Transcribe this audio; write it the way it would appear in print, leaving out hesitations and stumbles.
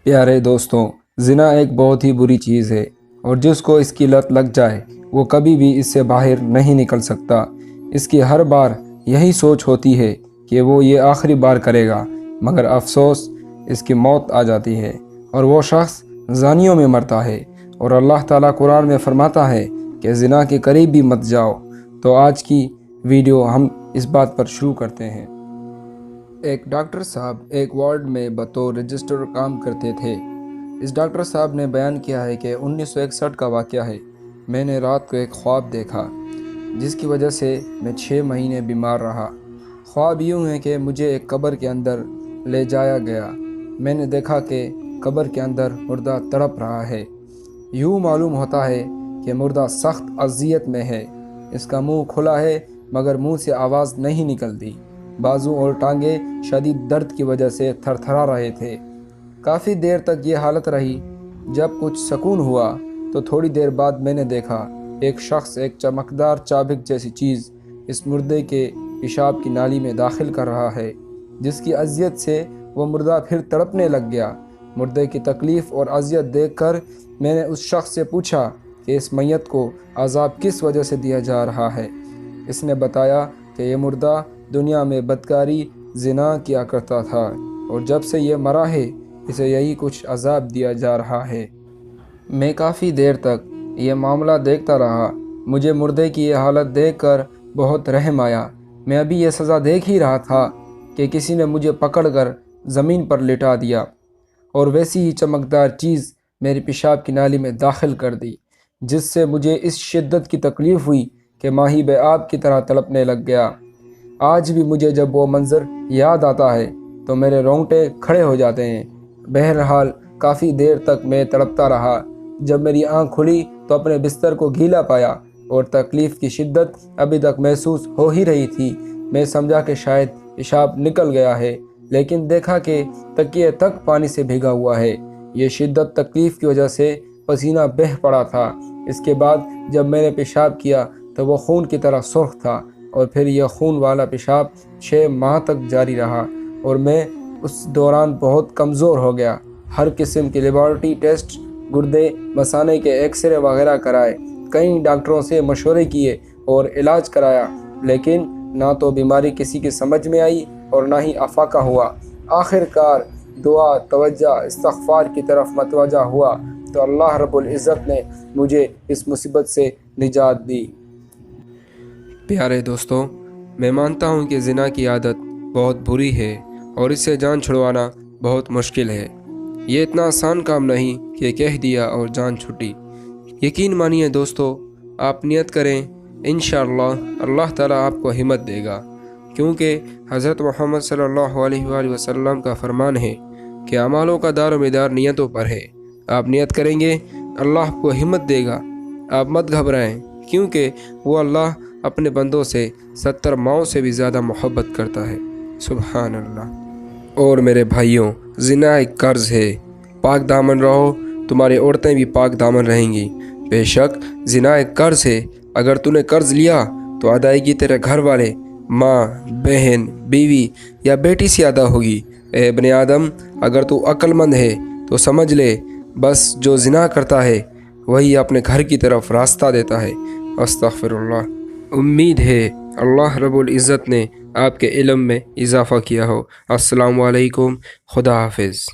پیارے دوستوں، زنا ایک بہت ہی بری چیز ہے اور جس کو اس کی لت لگ جائے وہ کبھی بھی اس سے باہر نہیں نکل سکتا۔ اس کی ہر بار یہی سوچ ہوتی ہے کہ وہ یہ آخری بار کرے گا، مگر افسوس اس کی موت آ جاتی ہے اور وہ شخص زانیوں میں مرتا ہے۔ اور اللہ تعالیٰ قرآن میں فرماتا ہے کہ زنا کے قریب بھی مت جاؤ۔ تو آج کی ویڈیو ہم اس بات پر شروع کرتے ہیں۔ ایک ڈاکٹر صاحب ایک وارڈ میں بطور رجسٹر کام کرتے تھے۔ اس ڈاکٹر صاحب نے بیان کیا ہے کہ 1961 کا واقعہ ہے۔ میں نے رات کو ایک خواب دیکھا جس کی وجہ سے میں 6 مہینے بیمار رہا۔ خواب یوں ہے کہ مجھے ایک قبر کے اندر لے جایا گیا۔ میں نے دیکھا کہ قبر کے اندر مردہ تڑپ رہا ہے۔ یوں معلوم ہوتا ہے کہ مردہ سخت اذیت میں ہے۔ اس کا منہ کھلا ہے مگر منہ سے آواز نہیں نکلتی۔ بازو اور ٹانگیں شدید درد کی وجہ سے تھر تھرا رہے تھے۔ کافی دیر تک یہ حالت رہی۔ جب کچھ سکون ہوا تو تھوڑی دیر بعد میں نے دیکھا ایک شخص ایک چمکدار چابک جیسی چیز اس مردے کے پیشاب کی نالی میں داخل کر رہا ہے، جس کی اذیت سے وہ مردہ پھر تڑپنے لگ گیا۔ مردے کی تکلیف اور اذیت دیکھ کر میں نے اس شخص سے پوچھا کہ اس میت کو عذاب کس وجہ سے دیا جا رہا ہے۔ اس نے بتایا کہ یہ مردہ دنیا میں بدکاری زنا کیا کرتا تھا اور جب سے یہ مرا ہے اسے یہی کچھ عذاب دیا جا رہا ہے۔ میں کافی دیر تک یہ معاملہ دیکھتا رہا۔ مجھے مردے کی یہ حالت دیکھ کر بہت رحم آیا۔ میں ابھی یہ سزا دیکھ ہی رہا تھا کہ کسی نے مجھے پکڑ کر زمین پر لٹا دیا اور ویسی ہی چمکدار چیز میری پیشاب کی نالی میں داخل کر دی، جس سے مجھے اس شدت کی تکلیف ہوئی کہ ماہی بے آب کی طرح تڑپنے لگ گیا۔ آج بھی مجھے جب وہ منظر یاد آتا ہے تو میرے رونگٹے کھڑے ہو جاتے ہیں۔ بہرحال کافی دیر تک میں تڑپتا رہا۔ جب میری آنکھ کھلی تو اپنے بستر کو گیلا پایا اور تکلیف کی شدت ابھی تک محسوس ہو ہی رہی تھی۔ میں سمجھا کہ شاید پیشاب نکل گیا ہے، لیکن دیکھا کہ تکیے تک پانی سے بھیگا ہوا ہے۔ یہ شدت تکلیف کی وجہ سے پسینہ بہہ پڑا تھا۔ اس کے بعد جب میں نے پیشاب کیا تو وہ خون کی طرح سرخ تھا اور پھر یہ خون والا پیشاب 6 ماہ تک جاری رہا اور میں اس دوران بہت کمزور ہو گیا۔ ہر قسم کے لیبارٹری ٹیسٹ، گردے، مثانے کے ایکس رے وغیرہ کرائے، کئی ڈاکٹروں سے مشورے کیے اور علاج کرایا، لیکن نہ تو بیماری کسی کی سمجھ میں آئی اور نہ ہی افاقہ ہوا۔ آخر کار دعا، توجہ، استغفار کی طرف متوجہ ہوا تو اللہ رب العزت نے مجھے اس مصیبت سے نجات دی۔ پیارے دوستوں، میں مانتا ہوں کہ زنا کی عادت بہت بری ہے اور اس سے جان چھڑوانا بہت مشکل ہے۔ یہ اتنا آسان کام نہیں کہ کہہ دیا اور جان چھٹی۔ یقین مانیے دوستو، آپ نیت کریں، انشاءاللہ اللہ تعالیٰ آپ کو ہمت دے گا، کیونکہ حضرت محمد صلی اللہ علیہ وآلہ وسلم کا فرمان ہے کہ اعمالوں کا دار و مدار نیتوں پر ہے۔ آپ نیت کریں گے، اللہ آپ کو ہمت دے گا۔ آپ مت گھبرائیں، کیونکہ وہ اللہ اپنے بندوں سے 70 ماؤں سے بھی زیادہ محبت کرتا ہے۔ سبحان اللہ۔ اور میرے بھائیوں، زنا ایک قرض ہے۔ پاک دامن رہو، تمہاری عورتیں بھی پاک دامن رہیں گی۔ بے شک زنا ایک قرض ہے۔ اگر تو نے قرض لیا تو ادائیگی تیرے گھر والے، ماں، بہن، بیوی یا بیٹی سے ادا ہوگی۔ اے ابن آدم، اگر تو عقل مند ہے تو سمجھ لے، بس جو زنا کرتا ہے وہی اپنے گھر کی طرف راستہ دیتا ہے۔ استغفر اللہ۔ امید ہے اللہ رب العزت نے آپ کے علم میں اضافہ کیا ہو۔ السلام علیکم، خدا حافظ۔